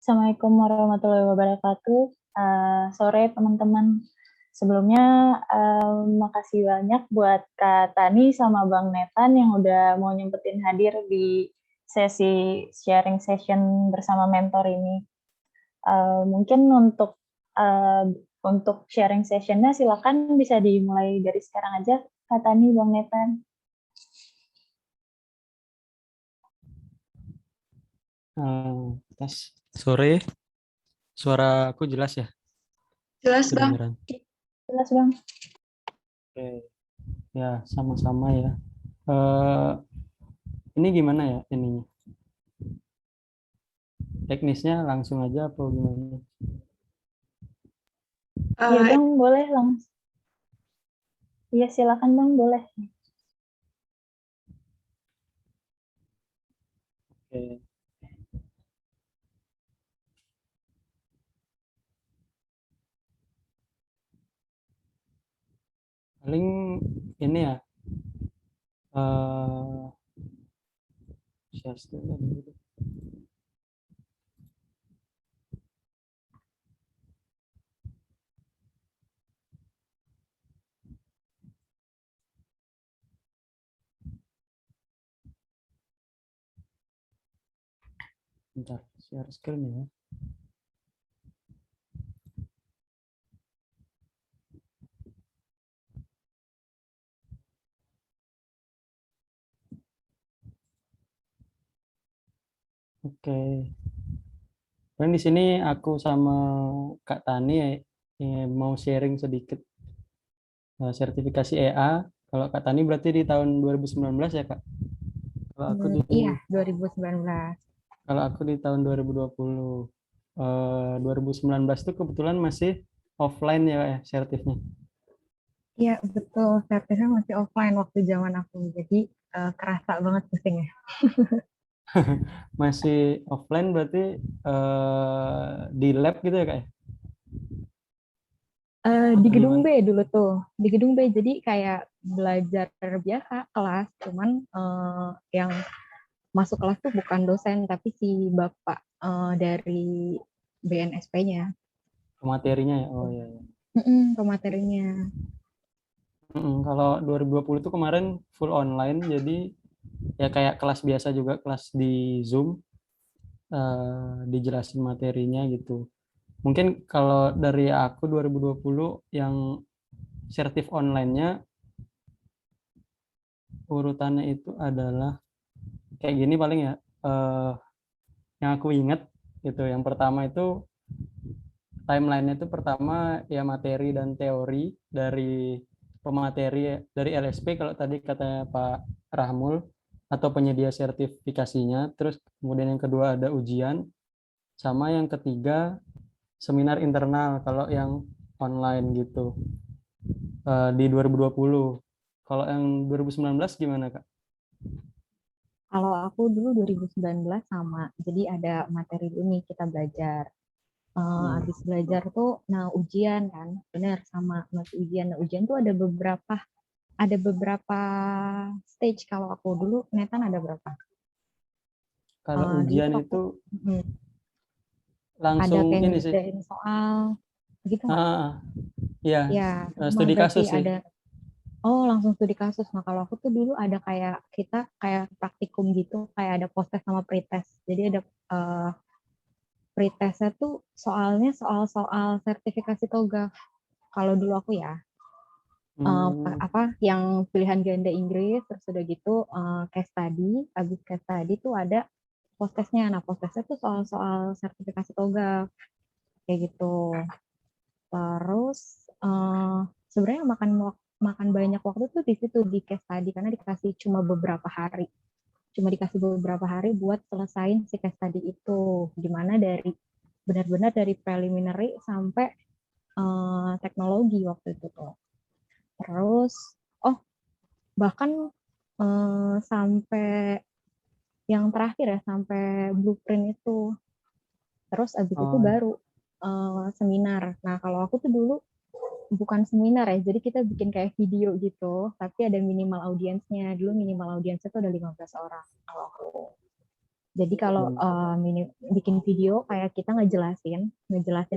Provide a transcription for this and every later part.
Assalamualaikum warahmatullahi wabarakatuh. Sore teman-teman. Sebelumnya makasih banyak buat Kak Tani sama Bang Netan yang udah mau nyempetin hadir di sesi sharing session bersama mentor ini. Mungkin untuk sharing sessionnya silakan bisa dimulai dari sekarang aja, Kak Tani, Bang Netan. Tes sore, suara aku jelas ya? Jelas, Bang. Kedengeran. Jelas, Bang. Oke, ya sama-sama ya. Ini gimana ya ininya? Teknisnya langsung aja apa gimana? Iya, Bang, boleh langsung. Iya, silakan, Bang, boleh. Oke. Paling ini ya. Bentar, share screen ya. Oke. Dan di sini aku sama Kak Tani mau sharing sedikit sertifikasi EA. Kalau Kak Tani berarti di tahun 2019 ya, Kak? Kalau aku di Iya, 2019. Kalau aku di tahun 2020. 2019 itu kebetulan masih offline ya, sertifnya. Iya, betul. Sertifnya masih offline waktu zaman aku. Jadi, kerasa banget pusingnya. Masih offline berarti di lab gitu ya, Kak? Di Atau gedung gimana? B dulu tuh. Di gedung B, jadi kayak belajar biasa, kelas. Cuman yang masuk kelas tuh bukan dosen, tapi si bapak dari BNSP-nya. Materinya ya? Oh iya, iya. Pematerinya. Kalau 2020 itu kemarin full online, jadi ya kayak kelas biasa juga, kelas di Zoom, dijelasin materinya gitu. Mungkin kalau dari aku 2020 yang sertif online-nya urutannya itu adalah kayak gini paling ya. Yang aku ingat gitu, yang pertama itu timeline-nya itu pertama ya materi dan teori dari pemateri dari LSP kalau tadi katanya Pak Rahmul atau penyedia sertifikasinya, terus kemudian yang kedua ada ujian, sama yang ketiga seminar internal kalau yang online gitu di 2020. Kalau yang 2019 gimana, Kak? Kalau aku dulu 2019 sama. Jadi ada materi ini kita belajar. Habis belajar tuh, nah ujian kan, bener sama masih ujian. Nah, ujian tuh ada beberapa stage. Kalau aku dulu, Netan ada berapa? Kalau Dulu ujian tuh aku itu ada langsung kayak ini sih. ngerjain soal gitu nggak? Ya, Ya, sama studi berarti kasus sih. ada. Oh, langsung studi kasus. Nah, kalau aku tuh dulu ada kayak kita kayak praktikum gitu, kayak ada post-test sama pretest. Jadi ada eh, pretestnya tuh soalnya soal-soal sertifikasi TOGAF. Kalau dulu aku ya, apa yang pilihan ganda Inggris, terus udah gitu case study. Habis case study tuh ada post-testnya. Nah, post-testnya tuh soal-soal sertifikasi TOGAF kayak gitu. Terus sebenarnya makan banyak waktu tuh di situ di case study karena dikasih cuma beberapa hari. Cuma dikasih beberapa hari buat selesain si case study itu. Gimana dari benar-benar dari preliminary sampai teknologi waktu itu tuh. Terus, oh bahkan sampai yang terakhir ya, sampai blueprint itu. Terus abis itu Oh, baru seminar. Nah kalau aku tuh dulu bukan seminar ya, jadi kita bikin kayak video gitu, tapi ada minimal audiensnya. Dulu minimal audiensnya tuh ada 15 orang kalau aku. Jadi kalau bikin video kayak kita ngejelasin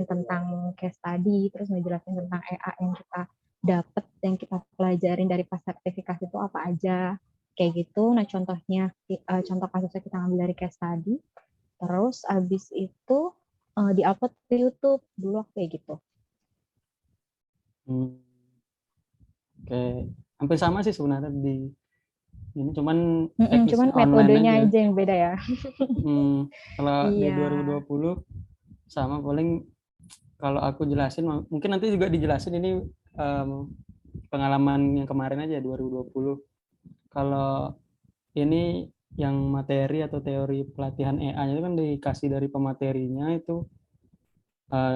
tentang case study, terus ngejelasin tentang EA yang kita dapat, yang kita pelajarin dari pas sertifikasi itu apa aja, kayak gitu. Nah contohnya, contoh kasusnya kita ngambil dari case study, terus abis itu di-upload ke YouTube dulu kayak gitu. Oke, hampir sama sih sebenarnya di ini, cuman Cuman teknisnya online metodenya aja. aja yang beda ya. Kalau di Iya. 2020 sama, paling kalau aku jelasin mungkin nanti juga dijelasin ini pengalaman yang kemarin aja 2020. Kalau ini yang materi atau teori pelatihan EA-nya itu kan dikasih dari pematerinya itu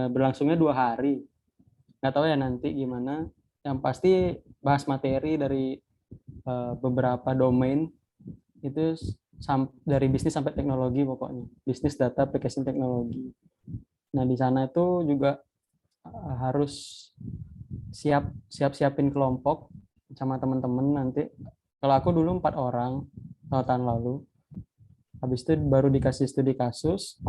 berlangsungnya 2 hari. Nggak tahu ya nanti gimana. Yang pasti bahas materi dari beberapa domain itu dari bisnis sampai teknologi, pokoknya bisnis, data, application, teknologi. Nah di sana itu juga harus siapin kelompok sama teman-teman nanti. Kalau aku dulu 4 orang tahun lalu, habis itu baru dikasih studi kasus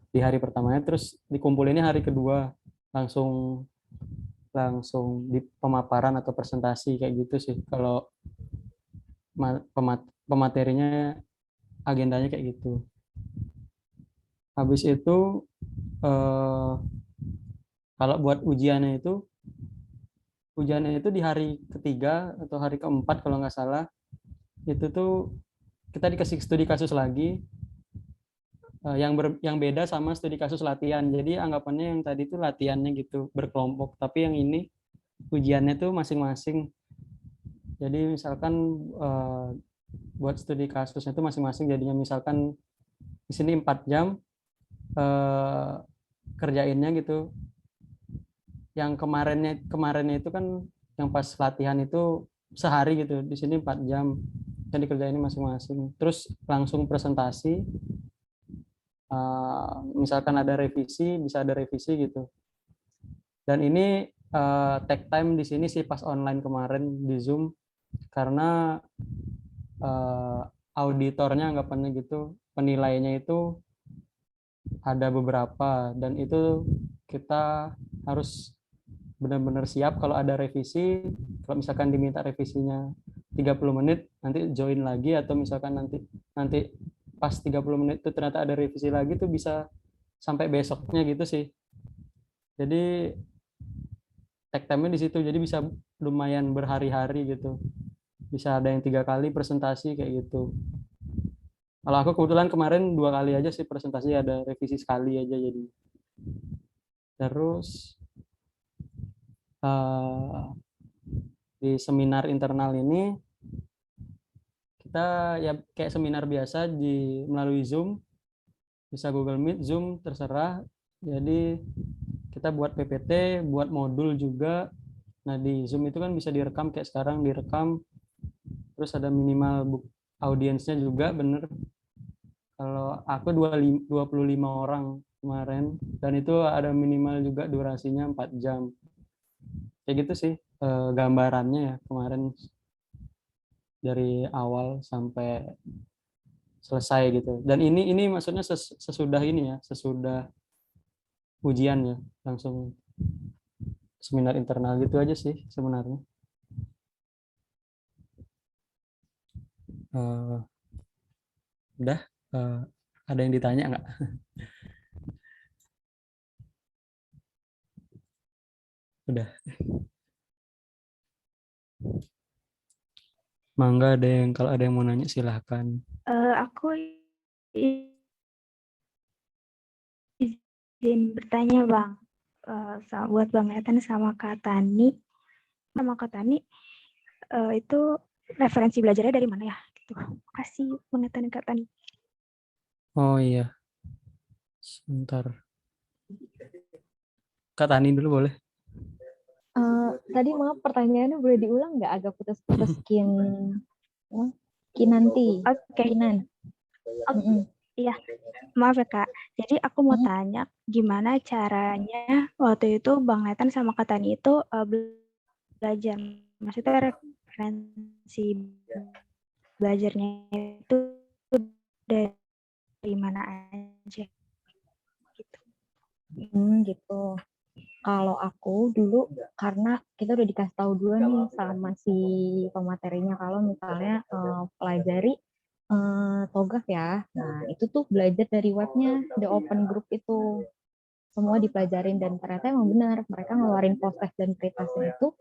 di hari pertamanya, terus dikumpulinnya hari kedua langsung di pemaparan atau presentasi kayak gitu sih. Kalau pematerinya agendanya kayak gitu. Habis itu kalau buat ujiannya itu di hari ketiga atau hari keempat kalau nggak salah, itu tuh kita dikasih studi kasus lagi yang beda sama studi kasus latihan. Jadi anggapannya yang tadi tuh latihannya gitu berkelompok, tapi yang ini ujiannya tuh masing-masing. Jadi misalkan buat studi kasusnya itu masing-masing, jadinya misalkan di sini 4 jam kerjainnya gitu. Yang kemarinnya itu kan yang pas latihan itu sehari gitu, di sini 4 jam yang dikerjain masing-masing, terus langsung presentasi. Misalkan ada revisi, bisa ada revisi gitu. Dan ini take time di sini sih pas online kemarin di Zoom, karena auditornya anggapannya gitu, penilainya itu ada beberapa, dan itu kita harus benar-benar siap kalau ada revisi. Kalau misalkan diminta revisinya 30 menit, nanti join lagi, atau misalkan nanti pas 30 menit itu ternyata ada revisi lagi, tuh bisa sampai besoknya gitu sih. Jadi take time-nya di situ, jadi bisa lumayan berhari-hari gitu. Bisa ada yang 3 kali presentasi kayak gitu. Kalau aku kebetulan kemarin 2 kali aja sih presentasi, ada revisi sekali aja jadi. Terus di seminar internal ini kita ya kayak seminar biasa melalui Zoom, bisa Google Meet, Zoom, terserah. Jadi kita buat PPT, buat modul juga. Nah di Zoom itu kan bisa direkam, kayak sekarang direkam, terus ada minimal audiensnya juga, bener. Kalau aku 25 orang kemarin, dan itu ada minimal juga durasinya 4 jam. Kayak gitu sih gambarannya ya kemarin dari awal sampai selesai gitu. Dan ini maksudnya sesudah ini ya, sesudah ujian ya, langsung seminar internal gitu aja sih sebenarnya. Udah, ada yang ditanya nggak? Udah. Mangga, kalau ada yang mau nanya silahkan. Aku izin bertanya Bang, buat Bang Ethan sama Kak Tani. Itu referensi belajarnya dari mana ya? Gitu. Makasih Bang Ethan dan Kak Tani. Oh iya, sebentar. Kak Tani dulu boleh. Tadi maaf, pertanyaannya boleh diulang nggak? Agak putus-putus Kinanti. Oke. Kinan. Iya, maaf ya Kak. Jadi aku mau tanya, gimana caranya waktu itu Bang Ethan sama Kak Tani itu belajar? Maksudnya referensi belajarnya itu di mana aja gitu. Gitu. Kalau aku dulu, karena kita udah dikasih tahu dulu nih sama si pematerinya kalau misalnya pelajari TOGAF ya. Nah, itu tuh belajar dari webnya, The Open Group itu. Semua dipelajarin dan ternyata emang benar. Mereka ngeluarin post-test dan pretestnya itu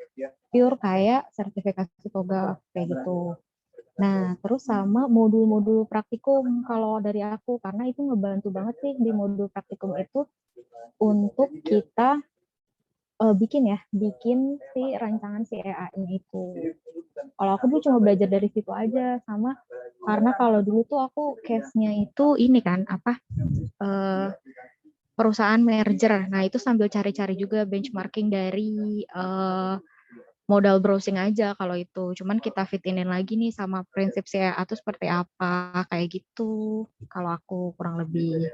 pure kayak sertifikasi TOGAF kayak gitu. Nah, terus sama modul-modul praktikum kalau dari aku, karena itu ngebantu banget sih di modul praktikum itu untuk kita bikin si rancangan si EA-nya itu. Kalau aku dulu cuma belajar dari situ aja, sama karena kalau dulu tuh aku case-nya itu ini kan eh, perusahaan merger. Nah itu sambil cari-cari juga benchmarking dari modal browsing aja kalau itu. Cuman kita fitinin lagi nih sama prinsip si EA itu seperti apa kayak gitu. Kalau aku kurang lebih.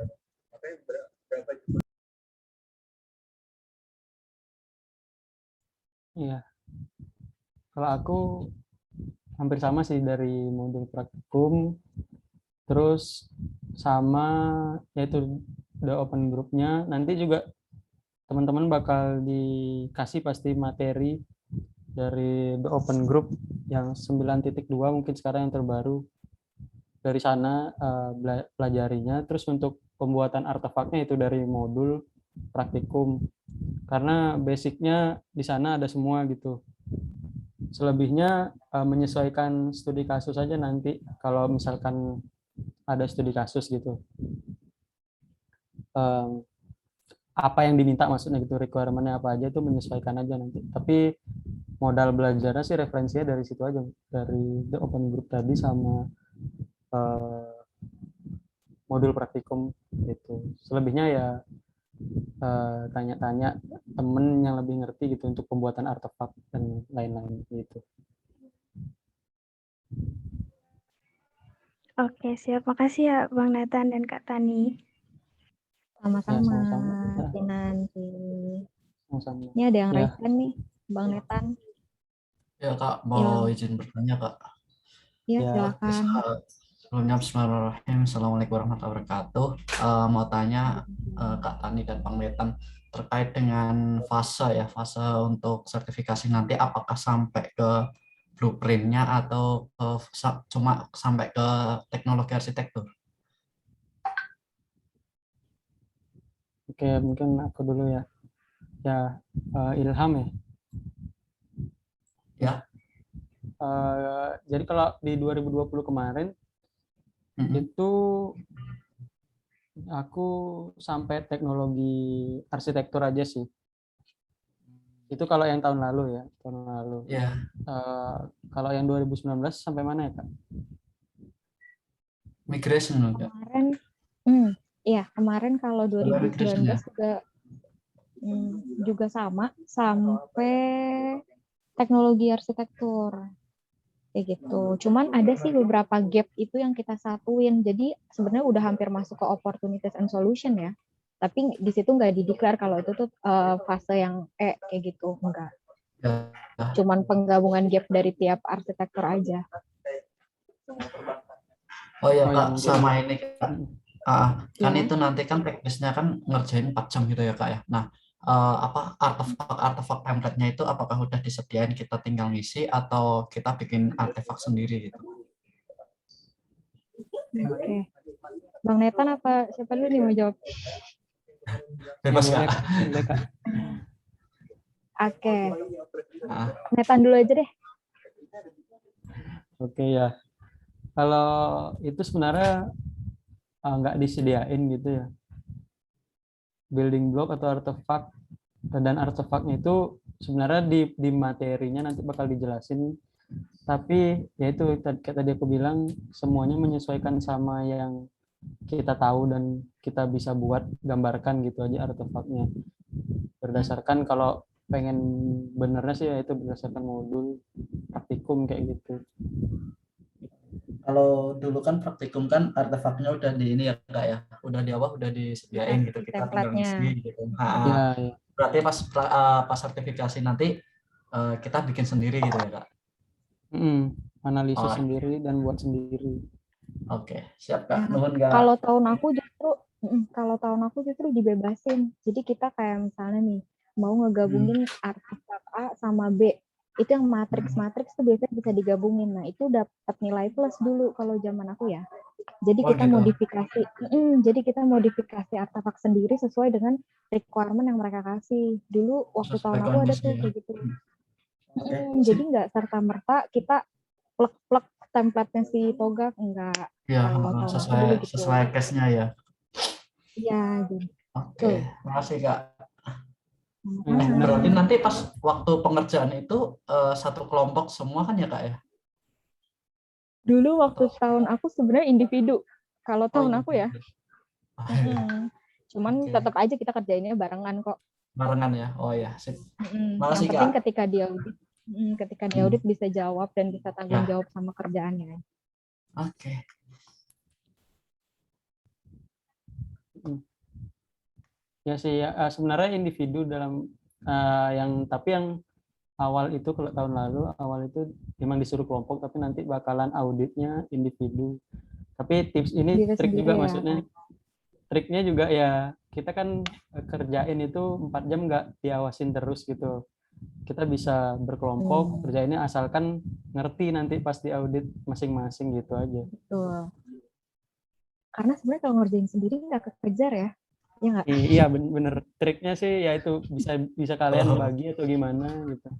Iya. Kalau aku hampir sama sih dari modul praktikum, terus sama yaitu the open group-nya. Nanti juga teman-teman bakal dikasih pasti materi dari the open group yang 9.2 mungkin sekarang yang terbaru. Dari sana pelajarinya. Terus untuk pembuatan artefaknya itu dari modul praktikum. Karena basicnya di sana ada semua gitu. Selebihnya menyesuaikan studi kasus aja nanti kalau misalkan ada studi kasus gitu. Apa yang diminta maksudnya gitu, requirement-nya apa aja itu menyesuaikan aja nanti. Tapi modal belajarnya sih referensinya dari situ aja, dari the open group tadi sama modul praktikum gitu. Selebihnya ya tanya-tanya temen yang lebih ngerti gitu untuk pembuatan artefak dan lain-lain gitu. Oke, siap. Makasih ya Bang Nathan dan Kak Tani. Sama-sama, sama-sama. nanti. Sama-sama. Ini ada yang Ya. raise hand nih, Bang Netan. Ya Kak, mau izin bertanya Kak. Ya, Ya. silakan. Sebelumnya Bismillahirrahmanirrahim. Assalamualaikum warahmatullahi wabarakatuh. Mau tanya Kak Tani dan Bang Netan terkait dengan fase untuk sertifikasi nanti, apakah sampai ke blueprintnya atau cuma sampai ke teknologi arsitektur? Oke, mungkin aku dulu ya. Ya, Ilham ya. Ya. Jadi kalau di 2020 kemarin itu aku sampai teknologi arsitektur aja sih. Itu kalau yang tahun lalu ya, tahun lalu. Ya. Kalau yang 2019 sampai mana ya Kak? Migration enggak? Kemarin kalau 2019 juga sama sampai teknologi arsitektur kayak gitu. Cuman ada sih beberapa gap itu yang kita satuin. Jadi sebenarnya udah hampir masuk ke opportunities and solution ya. Tapi di situ nggak dideklar kalau itu tuh fase yang kayak gitu, enggak. Ya. Cuman penggabungan gap dari tiap arsitektur aja. Oh ya Kak, sama ini Kak. Kan Ya. itu nanti kan teknisnya kan ngerjain 4 jam gitu ya Kak ya. Nah, artefak template-nya itu apakah udah disediain, kita tinggal ngisi atau kita bikin artefak sendiri gitu? Oke. Bang Netan apa siapa dulu nih mau jawab? Bebas Kak. Oke. Netan dulu aja deh. Oke ya. Kalau itu sebenarnya nggak disediain gitu ya. Building block atau artefak, dan artefaknya itu sebenarnya di materinya nanti bakal dijelasin. Tapi ya itu kayak tadi aku bilang, semuanya menyesuaikan sama yang kita tahu dan kita bisa buat, gambarkan gitu aja artefaknya. Berdasarkan kalau pengen benernya sih ya itu berdasarkan modul praktikum kayak gitu. Kalau dulu kan praktikum kan artefaknya udah di ini ya Kak ya, udah disediain gitu, kita tinggal ngisi gitu. Ya. Berarti pas sertifikasi nanti kita bikin sendiri gitu ya Kak? Analisis sendiri dan buat sendiri. Oke, siap Kak. Ya, Nuhun Kak. kalau tahun aku justru dibebasin. Jadi kita kayak misalnya nih mau ngegabungin artefak A sama B. Itu yang matriks-matriks tuh biasanya bisa digabungin. Nah, itu dapat nilai plus dulu kalau zaman aku ya. Jadi Oh kita gitu. modifikasi artefak sendiri sesuai dengan requirement yang mereka kasih. Dulu waktu Sesuai tahun aku ada kondisi tuh ya. kayak gitu. Oke, Jadi sip. nggak serta-merta kita plek-plek template-nya si Toga, enggak. Ya, Kalau tahun aku dulu gitu. sesuai case-nya ya. Iya, gitu. Oke, makasih Kak. Sama-sama. Berarti nanti pas waktu pengerjaan itu satu kelompok semua kan ya Kak ya? Dulu waktu tahun aku sebenarnya individu. Kalau Oh tahun iya. aku ya. Cuman Oke. tetap aja kita kerjainnya barengan kok. Barengan ya. Oh ya, sip. Yang Makasih penting Kak. ketika dia audit bisa jawab dan bisa tanggung Ya, jawab sama kerjaannya. oke. Ya sih ya, sebenarnya individu dalam tapi yang awal itu kalau tahun lalu awal itu memang disuruh kelompok tapi nanti bakalan auditnya individu. Tapi tips ini Diri trik sendiri juga ya. maksudnya. Triknya juga ya kita kan kerjain itu 4 jam nggak diawasin terus gitu. Kita bisa berkelompok kerjainnya asalkan ngerti nanti pas di audit masing-masing gitu aja. Betul. Karena sebenarnya kalau ngerjain sendiri nggak kekejar ya. Ya nggak? Iya bener. Triknya sih ya itu bisa kalian bagi atau gimana gitu.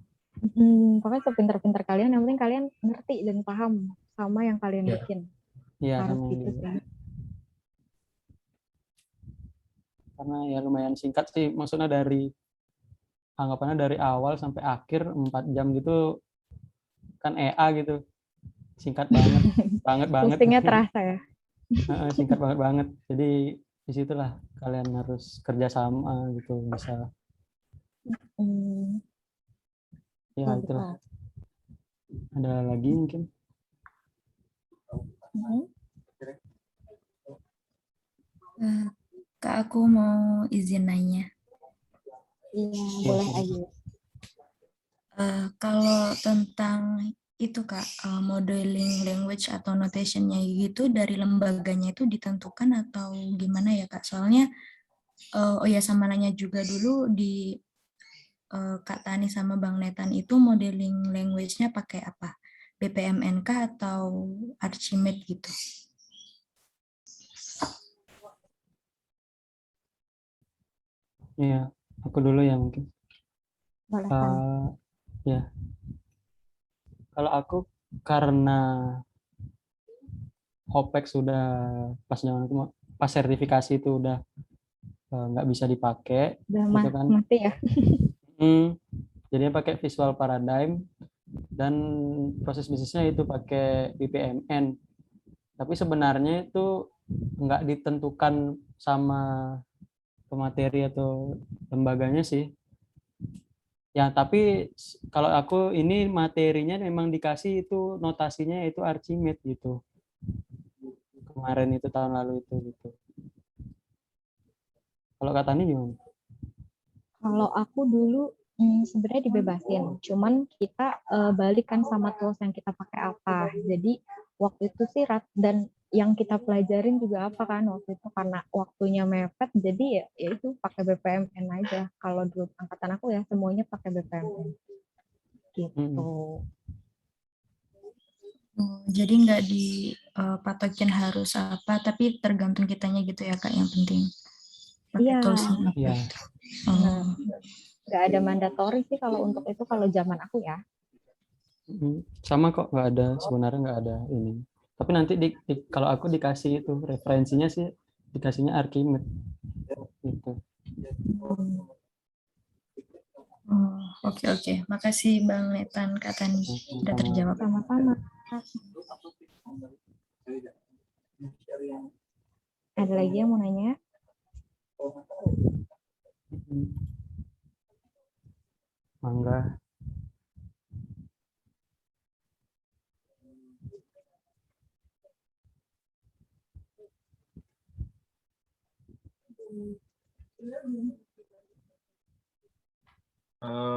Pokoknya sepinter-pinter kalian, yang penting kalian ngerti dan paham sama yang kalian Ya. bikin. Iya Harus sama gitu ini. sih. Karena ya lumayan singkat sih, maksudnya anggapannya dari awal sampai akhir 4 jam gitu kan EA gitu, singkat banget banget Pusingnya terasa ya. singkat banget. Jadi disitulah kalian harus kerja sama gitu, bisa ya itulah. Ada lagi mungkin? Kak, aku mau izin nanya. Iya, boleh aja. Kalau tentang itu Kak, modeling language atau notation-nya gitu dari lembaganya itu ditentukan atau gimana ya Kak? Soalnya, oh ya sama nanya juga dulu di Kak Tani sama Bang Netan itu modeling language-nya pakai apa? BPMN kah atau Archimate gitu? Iya, aku dulu ya mungkin. Boleh. Ya, kalau aku karena Hopex sudah pas sertifikasi itu udah nggak bisa dipakai, Udah gitu kan? mati ya. Jadinya pakai Visual Paradigm dan proses bisnisnya itu pakai BPMN. Tapi sebenarnya itu nggak ditentukan sama pemateri atau lembaganya sih. Ya, tapi kalau aku ini materinya memang dikasih itu notasinya itu Archimate gitu. Kemarin itu tahun lalu itu gitu. Kalau kata ini gimana? Kalau aku dulu sebenarnya dibebasin, cuman kita balikan sama tools yang kita pakai apa. Jadi waktu itu sih dan yang kita pelajarin juga apa kan waktu itu, karena waktunya mepet, jadi ya itu pakai BPMN aja. Kalau dulu angkatan aku ya semuanya pakai BPMN gitu. Jadi nggak dipatokin harus apa, tapi tergantung kitanya gitu ya Kak, yang penting pakai Iya. toolsnya apa Iya. gitu. Nggak ada mandatory sih kalau untuk itu, kalau zaman aku ya. Sama kok, nggak ada, sebenarnya nggak ada ini. Tapi nanti kalau aku dikasih itu referensinya sih dikasihnya Archimate gitu. Oke. Makasih Bang Netan, Kak Tani udah terjawab. Sama-sama. Ada lagi yang mau nanya? Mangga.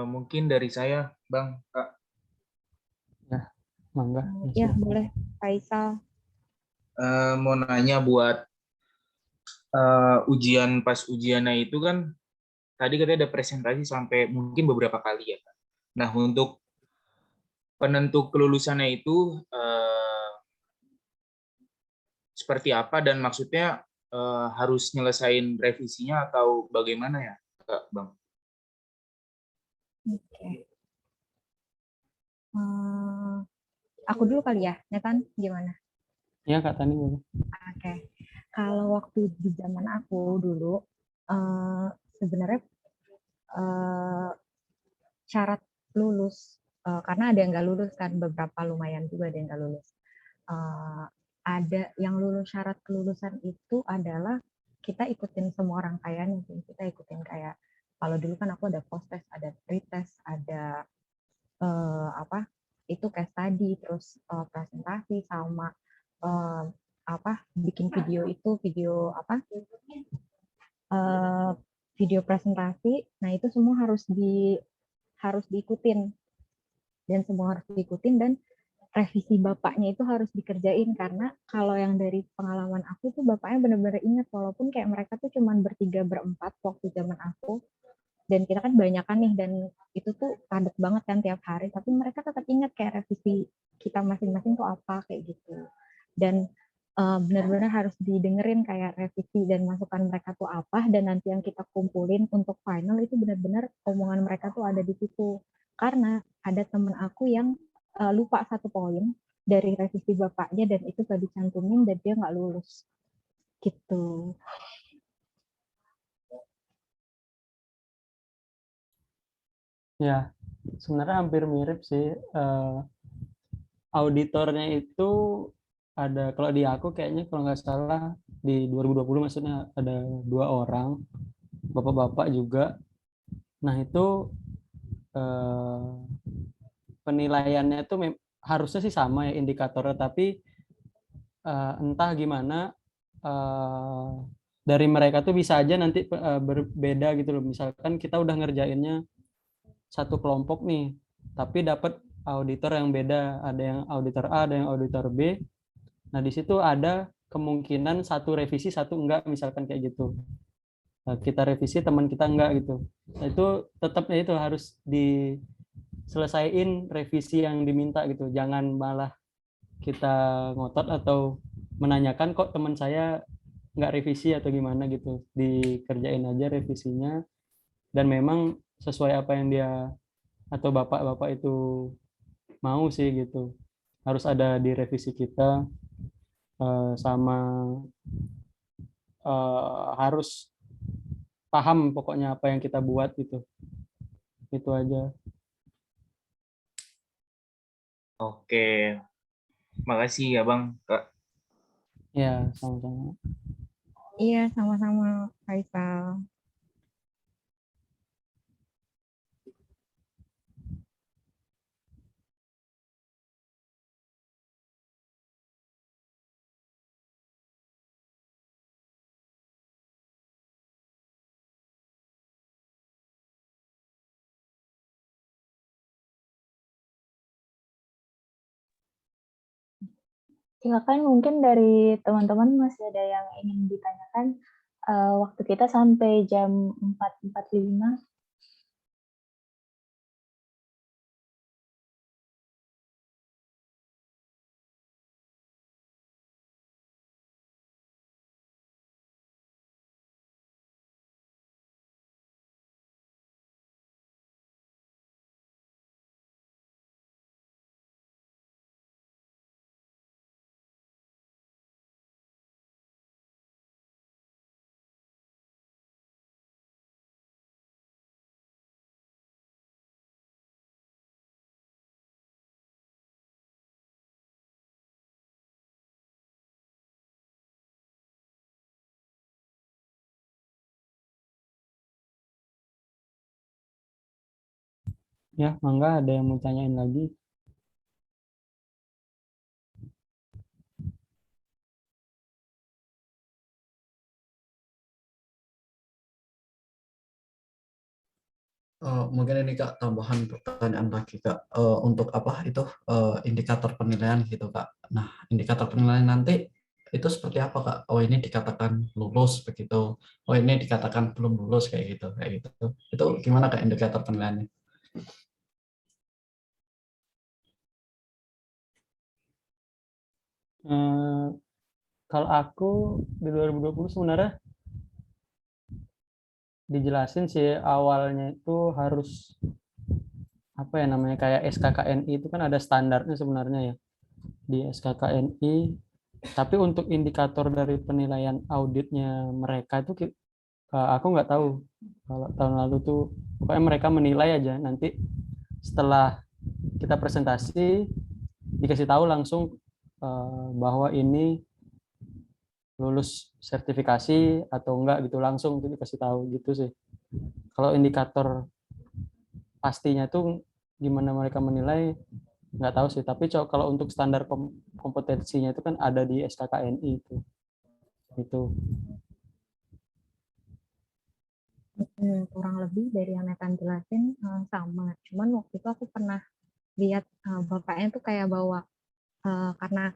Mungkin dari saya, Bang, Kak. Ya, mangga. Ya, boleh. Faisal. mau nanya buat ujian pas ujiannya itu kan tadi katanya ada presentasi sampai mungkin beberapa kali ya. Nah, untuk penentu kelulusannya itu seperti apa dan maksudnya harus nyelesain revisinya atau bagaimana ya, Kak, Bang? Oke. Aku dulu kali ya, Nathan, gimana? Ya Kak Tani boleh. Oke. Kalau waktu di zaman aku dulu, sebenarnya syarat lulus, karena ada yang nggak lulus kan, beberapa lumayan juga ada yang nggak lulus. Ada yang lulus syarat kelulusan itu adalah kita ikutin semua rangkaiannya, kita ikutin kayak kalau dulu kan aku ada post test, ada pretest, ada itu case study, terus presentasi sama bikin video itu video presentasi. Nah itu semua harus diikutin dan revisi bapaknya itu harus dikerjain, karena kalau yang dari pengalaman aku tuh bapaknya benar-benar ingat, walaupun kayak mereka tuh cuman bertiga berempat waktu zaman aku, dan kita kan banyakan nih, dan itu tuh padat banget kan tiap hari, tapi mereka tetap ingat kayak revisi kita masing-masing tuh apa kayak gitu. Dan benar-benar harus didengerin kayak revisi dan masukan mereka tuh apa, dan nanti yang kita kumpulin untuk final itu benar-benar omongan mereka tuh ada di situ. Karena ada temen aku yang lupa satu poin dari revisi bapaknya, dan itu gak dicantumin dan dia nggak lulus gitu. Ya, sebenarnya hampir mirip sih. Auditornya itu ada, kalau di aku kayaknya kalau nggak salah di 2020 maksudnya ada 2 orang, bapak-bapak juga. Nah itu penilaiannya itu harusnya sih sama ya indikatornya, tapi entah gimana dari mereka tuh bisa aja nanti berbeda gitu loh. Misalkan kita udah ngerjainnya satu kelompok nih, tapi dapat auditor yang beda, ada yang auditor A, ada yang auditor B. Nah di situ ada kemungkinan satu revisi satu enggak, misalkan kayak gitu. Nah, kita revisi teman kita enggak gitu. Nah, itu tetapnya itu harus diselesaikan revisi yang diminta gitu. Jangan malah kita ngotot atau menanyakan kok teman saya nggak revisi atau gimana gitu. Dikerjain aja revisinya, dan memang sesuai apa yang dia atau bapak-bapak itu mau sih gitu. Harus ada di revisi kita, sama harus paham pokoknya apa yang kita buat gitu. Itu aja. Oke, makasih ya Bang, Kak. Ya, sama-sama. Iya, sama-sama Faisal. Silakan, mungkin dari teman-teman masih ada yang ingin ditanyakan. Waktu kita sampai jam 4.45. Ya, mangga ada yang mau tanyain lagi? Mungkin ini Kak tambahan pertanyaan lagi Kak, untuk apa itu indikator penilaian gitu Kak. Nah indikator penilaian nanti itu seperti apa Kak? Oh ini dikatakan lulus begitu. Oh ini dikatakan belum lulus kayak gitu. Itu gimana Kak indikator penilaiannya? Eh, Kalau aku di 2020 sebenarnya dijelasin sih awalnya itu harus apa ya namanya kayak SKKNI itu kan ada standarnya sebenarnya ya di SKKNI. Tapi untuk indikator dari penilaian auditnya mereka itu aku nggak tahu. Kalau tahun lalu tuh pokoknya mereka menilai aja, nanti setelah kita presentasi dikasih tahu langsung bahwa ini lulus sertifikasi atau enggak gitu, langsung tuh dikasih tahu gitu sih. Kalau indikator pastinya tuh gimana mereka menilai nggak tahu sih, tapi kalau untuk standar kompetensinya itu kan ada di SKKNI itu. Kurang lebih dari yang Nathan jelasin sama. Cuman waktu itu aku pernah lihat bapaknya tuh kayak bawa karena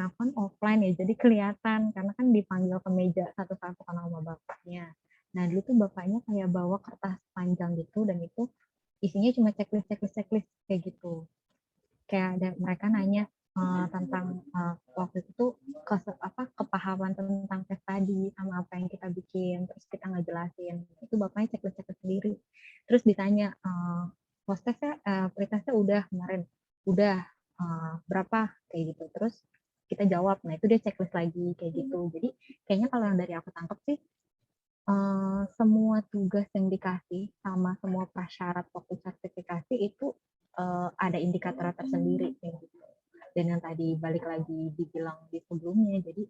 aku kan offline ya, jadi kelihatan karena kan dipanggil ke meja satu-satu kan sama bapaknya. Nah dulu tuh bapaknya kayak bawa kertas panjang gitu, dan itu isinya cuma checklist kayak gitu. Kayak ada mereka nanya tentang waktu itu tuh kepahaman tentang tes tadi sama apa yang kita bikin, terus kita ngejelasin itu bapaknya checklist sendiri. Terus ditanya post testnya pretestnya udah kemarin udah berapa kayak gitu, terus kita jawab, nah itu dia checklist lagi kayak gitu. Jadi kayaknya kalau yang dari aku tangkap sih semua tugas yang dikasih sama semua prasyarat waktu sertifikasi itu ada indikator tersendiri kayak gitu. Dan yang tadi balik lagi dibilang di sebelumnya, jadi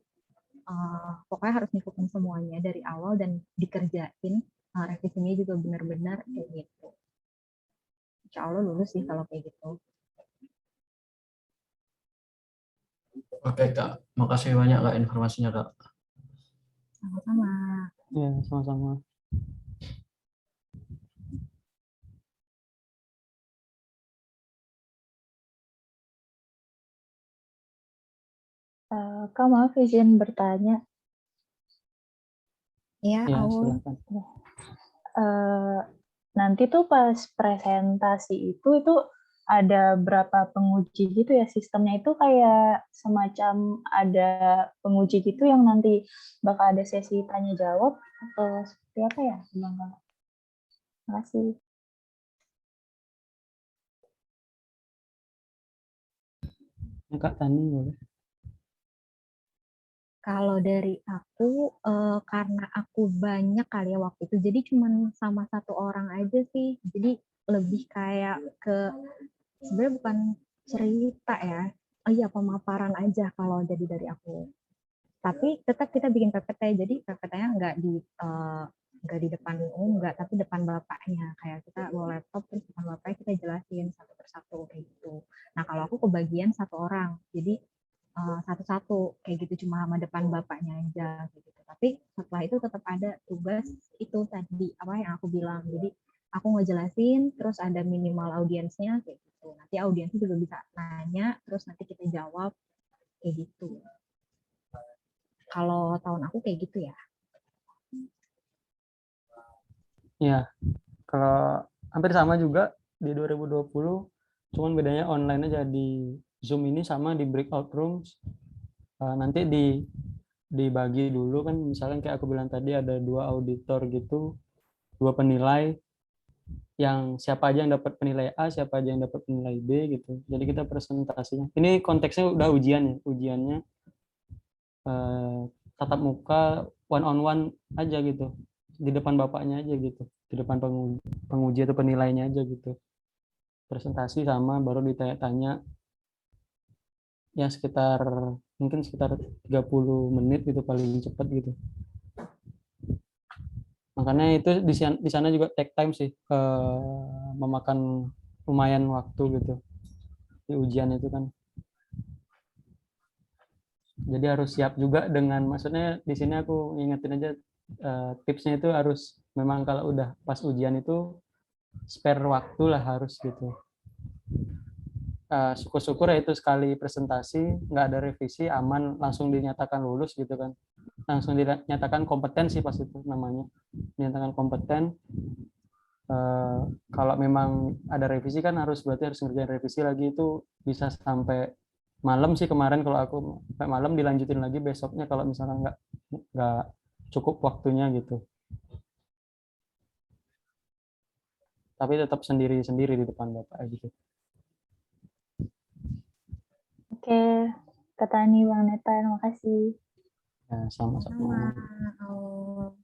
pokoknya harus ngikutin semuanya dari awal dan dikerjain, revisinya juga benar-benar kayak gitu. Insya Allah lulus sih kalau kayak gitu. Oke Kak, makasih banyak Kak informasinya Kak. Sama-sama. Ya, sama-sama. Kak, maaf izin bertanya. Ya, Ya, Aul. silakan. Nanti tuh pas presentasi itu ada berapa penguji gitu ya, sistemnya itu kayak semacam ada penguji gitu yang nanti bakal ada sesi tanya jawab atau seperti apa ya, Bang? Terima kasih. Kak Tani boleh. Kalau dari aku, karena aku banyak kali ya waktu itu, jadi cuma sama satu orang aja sih. Jadi lebih kayak ke, sebenarnya bukan cerita ya, oh iya pemaparan aja kalau jadi dari aku. Tapi tetap kita bikin PPT, jadi PPT-nya nggak di depan umum, nggak, tapi depan bapaknya. Kayak kita bawa laptop, terus depan bapaknya kita jelasin satu persatu kayak gitu. Nah kalau aku kebagian satu orang, jadi satu-satu kayak gitu, cuma sama depan bapaknya aja kayak gitu. Tapi setelah itu tetap ada tugas itu tadi apa yang aku bilang. Jadi aku ngejelasin, terus ada minimal audiensnya kayak gitu. Nanti audiensnya juga bisa nanya, terus nanti kita jawab kayak gitu. Kalau tahun aku kayak gitu ya. Ya, kalau hampir sama juga di 2020, cuman bedanya online aja di Zoom ini sama di breakout rooms. Nanti dibagi dulu kan, misalnya kayak aku bilang tadi ada 2 auditor gitu, 2 penilai, yang siapa aja yang dapat penilai A, siapa aja yang dapat penilai B gitu. Jadi kita presentasinya. Ini konteksnya udah ujian ya, ujiannya tatap muka one on one aja gitu, di depan bapaknya aja gitu, di depan penguji atau penilainya aja gitu, presentasi sama baru ditanya-tanya ya mungkin sekitar 30 menit gitu paling cepat gitu. Makanya itu di sana juga take time sih, memakan lumayan waktu gitu di ujian itu kan. Jadi harus siap juga dengan, maksudnya di sini aku ingetin aja tipsnya itu harus memang kalau udah pas ujian itu spare waktu lah harus gitu. syukur-syukur ya itu sekali presentasi nggak ada revisi, aman, langsung dinyatakan lulus gitu kan, langsung dinyatakan kompeten sih pas itu namanya, dinyatakan kompeten. Kalau memang ada revisi kan berarti harus ngerjain revisi lagi, itu bisa sampai malam sih kemarin kalau aku, sampai malam dilanjutin lagi besoknya kalau misalnya nggak cukup waktunya gitu. Tapi tetap sendiri-sendiri di depan bapak gitu. Oke, Kak Tani, Bang Netan, makasih. Ya, sama-sama. Oh.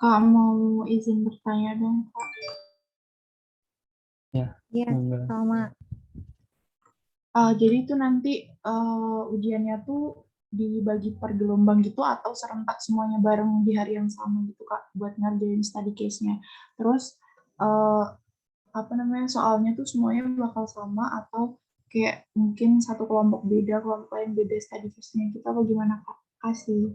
Kak, mau izin bertanya dong, Kak. Ya, Iya, enggak. sama. Jadi itu nanti ujiannya tuh dibagi per gelombang gitu atau serentak semuanya bareng di hari yang sama gitu, Kak, buat ngerjain study case-nya. Terus soalnya tuh semuanya bakal sama atau kayak mungkin satu kelompok beda, kelompok lain beda study case-nya gitu, apa gimana, Kak? Kasih.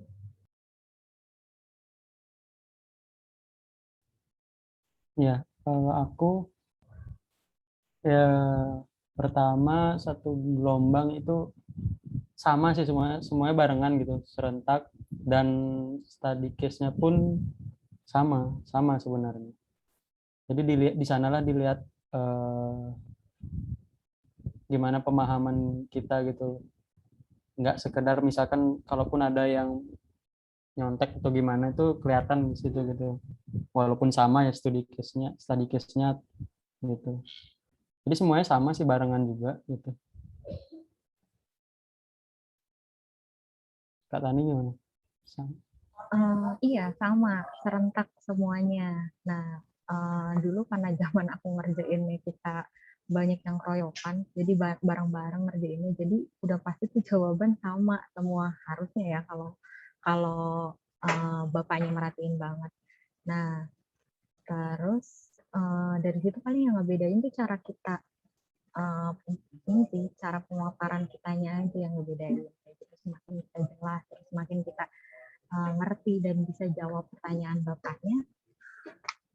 Ya, kalau aku ya pertama satu gelombang itu sama sih, semuanya barengan gitu, serentak, dan study case-nya pun sama sebenarnya. Jadi di sanalah dilihat gimana pemahaman kita gitu. Nggak sekedar misalkan kalaupun ada yang nyontek atau gimana itu kelihatan di situ gitu. Walaupun sama ya study case-nya gitu. Jadi semuanya sama sih, barengan juga gitu. Kak Tani gimana? Iya, sama, serentak semuanya. Nah, dulu karena zaman aku ngerjainnya kita banyak yang keroyokan, jadi bareng-bareng ngerjainnya, jadi udah pasti tuh jawaban sama semua harusnya ya kalau kalau bapaknya merhatiin banget. Nah, terus dari situ paling yang ngebedain tuh cara kita ini sih cara pemaparan kitanya aja yang ngebedain. Kayak gitu semakin kita jelas, terus semakin kita ngerti dan bisa jawab pertanyaan bapaknya,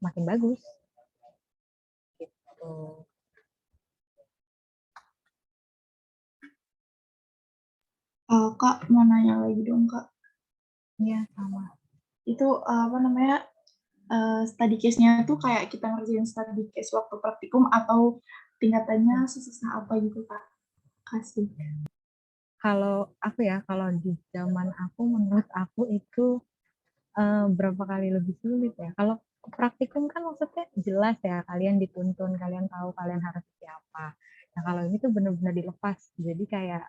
makin bagus. Gitu. Kak, mau nanya lagi dong, Kak. Iya, sama. Itu study case-nya tuh kayak kita ngerjain study case waktu praktikum atau tingkatannya sesusah apa gitu, Kak? Kasih. Kalau aku ya, kalau di zaman aku, menurut aku itu berapa kali lebih sulit ya. Kalau praktikum kan maksudnya jelas ya, kalian dituntun, kalian tahu kalian harus siapa. Nah kalau ini tuh benar-benar dilepas, jadi kayak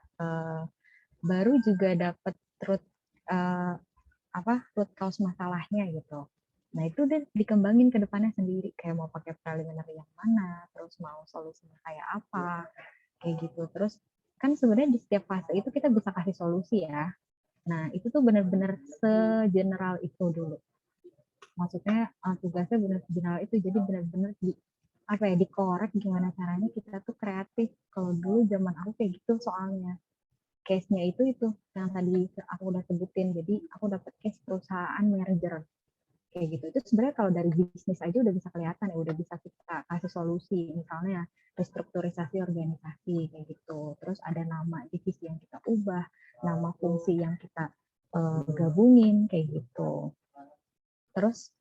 baru juga dapat uh, root cause masalahnya gitu. Nah itu deh dikembangin ke depannya sendiri, kayak mau pakai preliminary yang mana, terus mau solusinya kayak apa, kayak gitu. Terus kan sebenarnya di setiap fase itu kita bisa kasih solusi ya. Nah itu tuh benar-benar segeneral itu dulu. Maksudnya tugasnya benar general itu, jadi benar-benar dikorek gimana caranya kita tuh kreatif. Kalau dulu zaman aku kayak gitu soalnya. Case-nya itu yang tadi aku udah sebutin. Jadi aku dapat case perusahaan merger kayak gitu. Itu sebenarnya kalau dari bisnis aja udah bisa kelihatan ya, udah bisa kita kasih solusi. Misalnya restrukturisasi organisasi kayak gitu. Terus ada nama divisi yang kita ubah, nama fungsi yang kita gabungin kayak gitu. Terus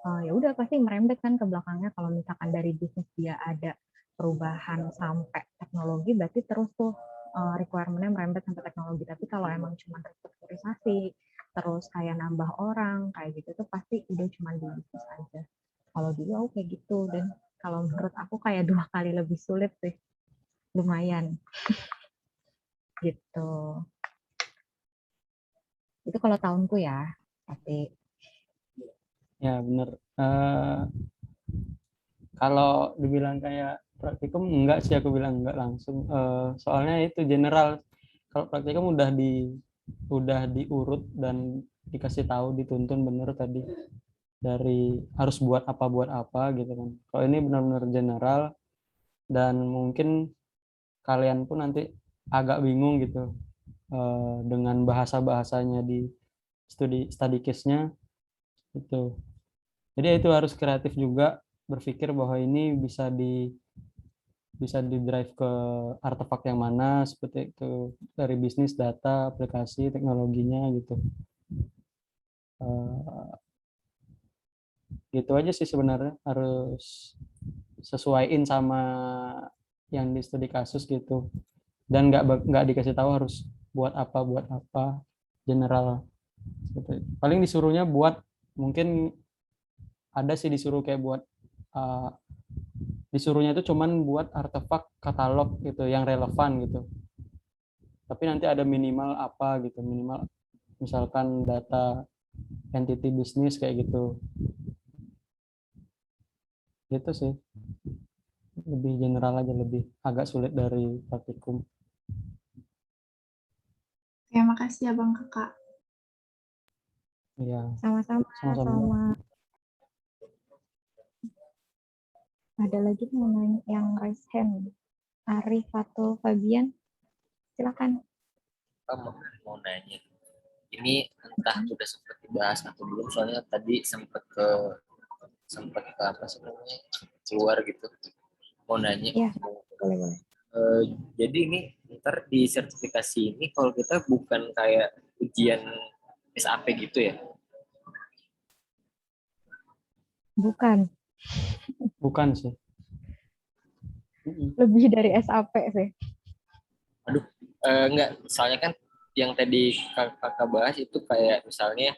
ya udah pasti merembet kan ke belakangnya. Kalau misalkan dari bisnis dia ada perubahan sampai teknologi, berarti terus tuh requirement-nya merembet sampai teknologi. Tapi kalau emang cuma restrukturisasi, terus kayak nambah orang, kayak gitu tuh pasti udah cuma di bisnis aja. Kalau dulu aku kayak gitu, dan kalau menurut aku kayak 2 kali lebih sulit sih. Lumayan. Gitu. Itu kalau tahunku ya, tapi Ya bener. Kalau dibilang kayak praktikum enggak sih, aku bilang enggak langsung. Soalnya itu general. Kalau praktikum udah diurut dan dikasih tahu, dituntun bener tadi dari harus buat apa gitu kan. Kalau ini benar-benar general dan mungkin kalian pun nanti agak bingung gitu dengan bahasa-bahasanya di study case-nya itu. Jadi itu harus kreatif juga, berpikir bahwa ini bisa di drive ke artefak yang mana, seperti itu dari bisnis, data, aplikasi, teknologinya gitu. Gitu aja sih sebenarnya, harus sesuaiin sama yang di studi kasus gitu, dan nggak dikasih tahu harus buat apa general gitu. Paling disuruhnya buat, mungkin ada sih disuruh kayak buat disuruhnya itu cuman buat artefak katalog gitu yang relevan gitu, tapi nanti ada minimal apa gitu, minimal misalkan data entity bisnis kayak gitu sih, lebih general aja, lebih agak sulit dari praktikum. Terima kasih ya Bang Kakak. Iya, sama-sama. sama-sama. Ada lagi yang raise hand. Arif atau Fabian, silakan. Mau nanya, ini entah sudah sempat dibahas atau belum, soalnya tadi sempat ke apa sih namanya, keluar gitu. Mau nanya. Iya, boleh. Jadi ini ntar di sertifikasi ini kalau kita bukan kayak ujian SAP gitu ya? Bukan sih. Lebih dari SAP sih. Aduh, enggak, soalnya kan yang tadi kakak bahas itu kayak misalnya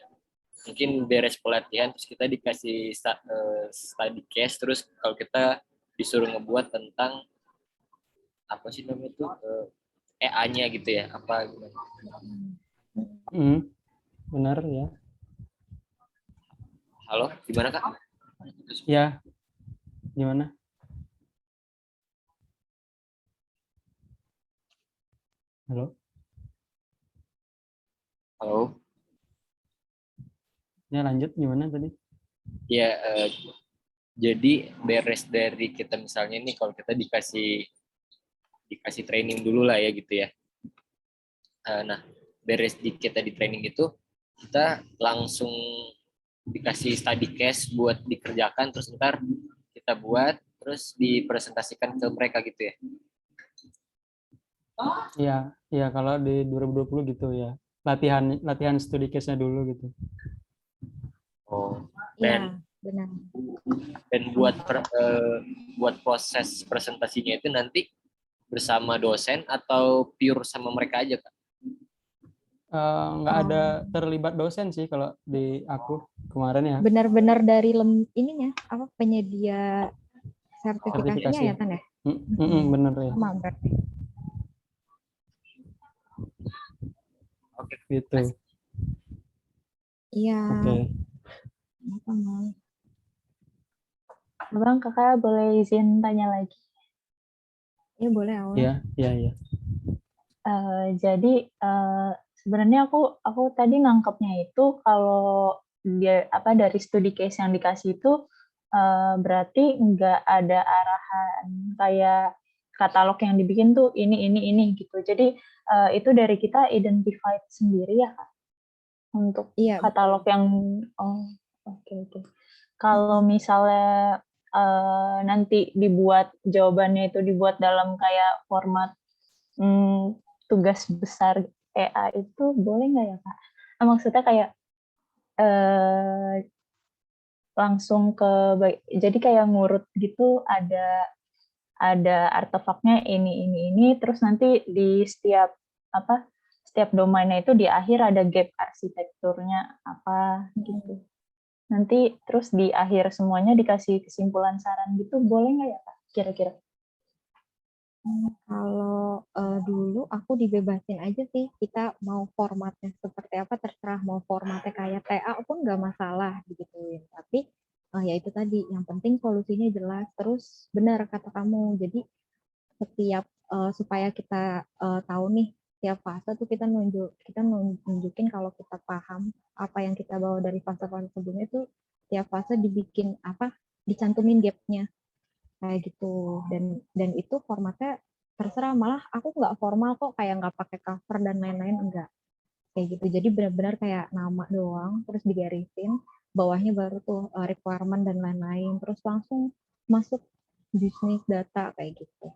mungkin beres pelatihan terus kita dikasih study case, terus kalau kita disuruh ngebuat tentang apa sih namanya itu EA-nya gitu ya, apa gimana? Benar ya. Halo, gimana Kak? Ya, gimana? Halo. Ya lanjut, gimana tadi? Ya, jadi beres dari kita misalnya nih, kalau kita dikasih training dulu lah ya gitu ya. Nah, beres kita di training itu, kita langsung dikasih study case buat dikerjakan, terus ntar kita buat, terus dipresentasikan ke mereka gitu ya. Iya kalau di 2020 gitu ya. Latihan studi case-nya dulu gitu. Oh, Iya, benar. Dan buat proses presentasinya itu nanti bersama dosen atau pure sama mereka aja Kak? Nggak ada terlibat dosen sih kalau di aku kemarin ya. Benar-benar dari ininya apa penyedia sertifikasinya ya Tan ya? Bener ya. Sama berarti. Oke. Gitu. Iya. Oke. Bang, Kakak boleh izin tanya lagi? Iya boleh awal. Iya. Jadi sebenarnya aku tadi nangkepnya itu kalau dia dari studi case yang dikasih itu berarti nggak ada arahan kayak katalog yang dibikin tuh ini gitu. Jadi itu dari kita identified sendiri ya Kak untuk katalog yang oke. Kalau misalnya nanti jawabannya itu dibuat dalam kayak format tugas besar EA itu boleh nggak ya Kak? Maksudnya kayak langsung jadi kayak ngurut gitu, ada ada artefaknya ini, terus nanti di setiap domainnya itu di akhir ada gap arsitekturnya apa gitu. Nanti terus di akhir semuanya dikasih kesimpulan saran gitu, boleh nggak ya Kak kira-kira? Kalau dulu aku dibebasin aja sih, kita mau formatnya seperti apa terserah, mau formatnya kayak TA pun nggak masalah digituin. Tapi ya itu tadi, yang penting solusinya jelas. Terus benar kata kamu, jadi setiap supaya kita tahu nih tiap fase tuh kita nunjukin kalau kita paham apa yang kita bawa dari fase-fase sebelumnya itu tiap fase dibikin dicantumin gapnya kayak gitu, dan itu formatnya terserah, malah aku nggak formal kok, kayak nggak pakai cover dan lain-lain, enggak kayak gitu. Jadi benar-benar kayak nama doang terus digarisin, bawahnya baru tuh requirement dan lain-lain, terus langsung masuk bisnis data kayak gitu.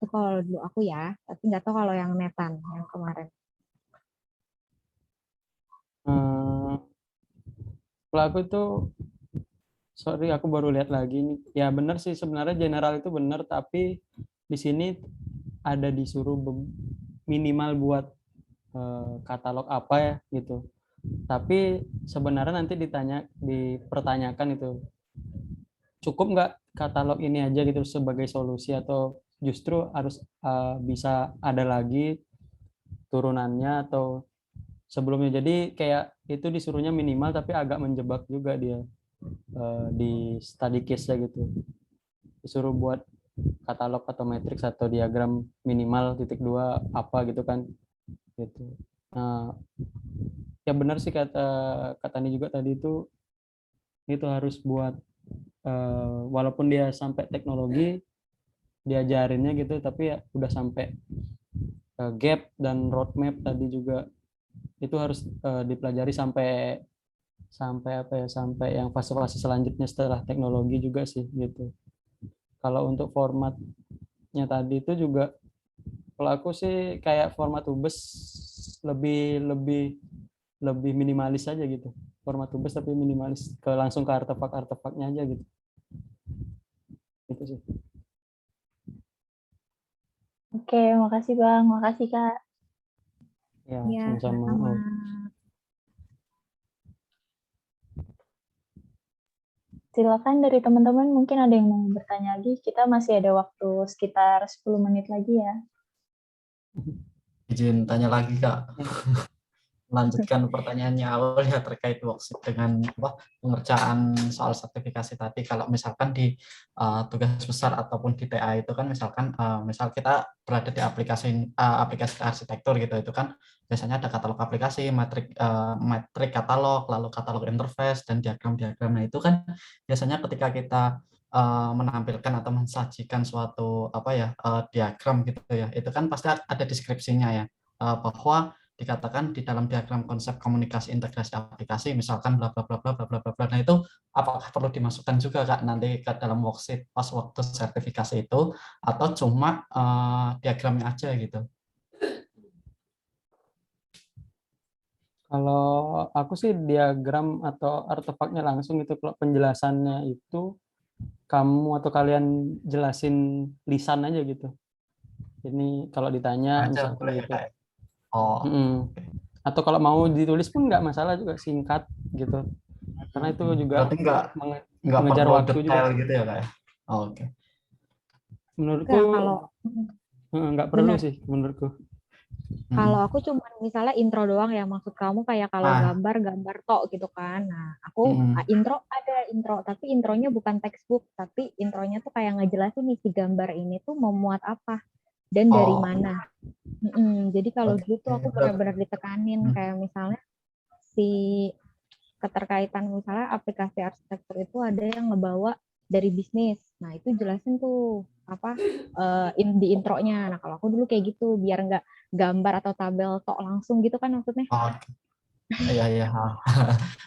Itu kalau dulu aku ya, tapi nggak tahu kalau yang Netan yang kemarin. Kalau aku itu, sorry aku baru lihat lagi nih. Ya benar sih sebenarnya general itu benar, tapi di sini ada disuruh minimal buat katalog apa ya gitu. Tapi sebenarnya nanti dipertanyakan itu, cukup nggak katalog ini aja gitu sebagai solusi, atau justru harus bisa ada lagi turunannya atau sebelumnya. Jadi kayak itu disuruhnya minimal, tapi agak menjebak juga dia di study case-nya gitu. Disuruh buat katalog atau matriks atau diagram minimal (2) apa gitu kan gitu. Nah, ya benar sih kata Tani juga tadi itu harus buat walaupun dia sampai teknologi diajarinnya gitu, tapi ya udah sampai gap dan roadmap tadi juga itu harus dipelajari sampai yang fase-fase selanjutnya setelah teknologi juga sih gitu. Kalau untuk formatnya tadi itu juga, kalau aku sih kayak format Tubes lebih minimalis aja gitu. Format Tubes tapi minimalis, langsung ke artefaknya aja gitu. Itu sih. Oke, makasih Bang, makasih Kak. Ya, sama-sama. Silakan dari teman-teman, mungkin ada yang mau bertanya lagi. Kita masih ada waktu sekitar 10 menit lagi ya. Izin tanya lagi Kak. Melanjutkan pertanyaannya awal ya terkait worksheet dengan pengerjaan soal sertifikasi tadi. Kalau misalkan di tugas besar ataupun di TA itu kan misalkan misal kita berada di aplikasi arsitektur gitu, itu kan biasanya ada katalog aplikasi, metrik katalog, lalu katalog interface dan diagram-diagramnya itu kan biasanya ketika kita menampilkan atau mensajikan suatu diagram gitu ya, itu kan pasti ada deskripsinya ya, bahwa dikatakan di dalam diagram konsep komunikasi integrasi aplikasi misalkan bla bla bla bla bla bla bla. Nah itu apakah perlu dimasukkan juga Kak nanti ke dalam worksheet pas waktu sertifikasi itu, atau cuma diagramnya aja gitu? Kalau aku sih diagram atau artefaknya langsung itu, kalau penjelasannya itu kamu atau kalian jelasin lisan aja gitu. Ini kalau ditanya Aja misalkan boleh gitu. Kak. Oh. Atau kalau mau ditulis pun nggak masalah juga, singkat gitu. Karena itu juga berarti nggak mengejar perlu waktu detail juga. gitu ya Kak ya? Oh, oke. Menurutku nggak perlu benar sih menurutku. Kalau aku cuma misalnya intro doang ya, maksud kamu kayak kalau gambar tok gitu kan. Nah, aku intro, tapi intronya bukan textbook, tapi intronya tuh kayak ngejelasin nih si gambar ini tuh mau muat apa dan dari mana. Jadi kalau dulu tuh aku benar-benar ditekanin kayak misalnya si keterkaitan misalnya aplikasi arsitektur itu ada yang ngebawa dari bisnis. Nah, itu jelasin tuh di intronya. Nah, kalau aku dulu kayak gitu biar nggak gambar atau tabel tok langsung gitu kan maksudnya. Iya.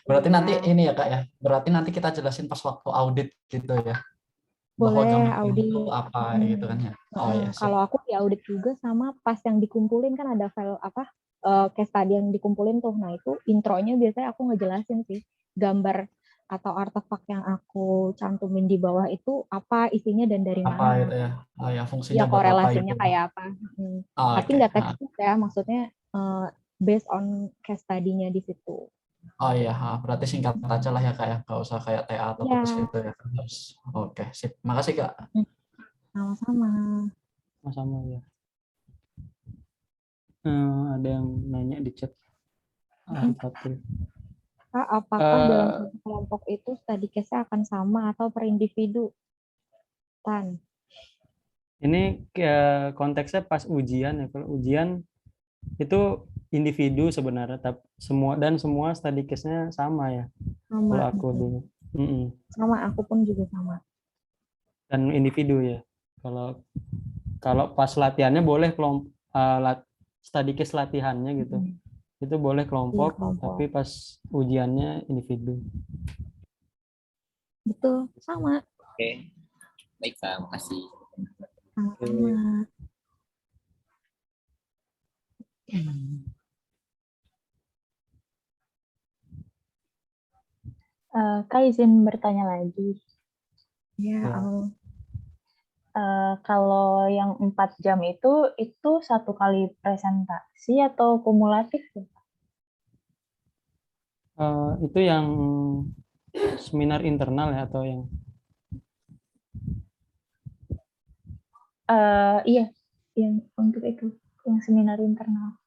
Berarti nanti ini ya Kak ya. Berarti nanti kita jelasin pas waktu audit gitu ya. Boleh audit itu apa gitu kan ya. Oh ya. Kalau aku di audit juga sama pas yang dikumpulin kan ada file case study yang dikumpulin tuh. Nah, itu intronya biasanya aku ngejelasin sih gambar atau artefak yang aku cantumin di bawah itu apa isinya dan dari Apa mana. itu ya? Oh ya, Ya fungsinya buat apa korelasinya gitu. kayak apa. Oh, Tapi oke. nggak textbook ya, maksudnya based on case study-nya di situ. Oh iya, berarti singkat aja lah ya Kak ya, nggak usah kayak TA atau tugas Ya, gitu ya. Harus. Oke, sip. Makasih Kak. sama-sama. Sama-sama ya. Ada yang nanya di chat. Fatul. Kak, apakah dalam satu kelompok itu study case-nya akan sama atau per individu? Tan. Ini konteksnya pas ujian ya. Kalau ujian itu individu sebenarnya, tapi semua study case-nya sama ya. Sama. Kalau aku dulu. Sama, aku pun juga sama. Dan individu ya. Kalau pas latihannya boleh kelompok study case latihannya gitu. Itu boleh kelompok, tapi pas ujiannya individu. Betul, sama. Oke. Baik Kak, makasih. Sama-sama. Kak izin bertanya lagi. Ya, kalau yang 4 jam itu satu kali presentasi atau kumulatif? Itu yang seminar internal ya atau yang? Iya, yang untuk itu, yang seminar internal.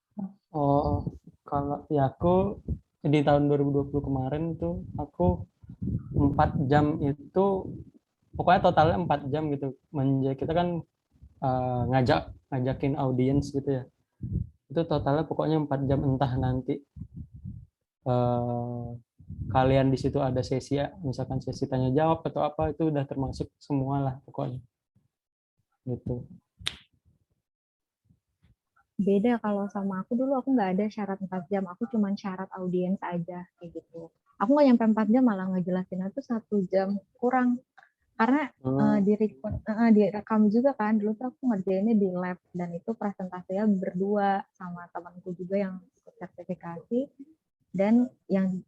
Oh, kalau ya aku di tahun 2020 kemarin itu aku 4 jam itu pokoknya totalnya 4 jam gitu. Kita kan ngajakin audiens gitu ya. Itu totalnya pokoknya 4 jam, entah nanti kalian di situ ada sesi ya, misalkan sesi tanya jawab atau apa, itu udah termasuk semua lah pokoknya. Gitu. Beda kalau sama aku dulu, aku nggak ada syarat 4 jam, aku cuma syarat audiens aja kayak gitu. Aku nggak nyampe 4 jam, malah ngejelasin itu 1 jam kurang. Karena direkam juga kan, dulu tuh aku ngerjainnya di lab, dan itu presentasinya berdua sama temanku juga yang ikut sertifikasi, dan yang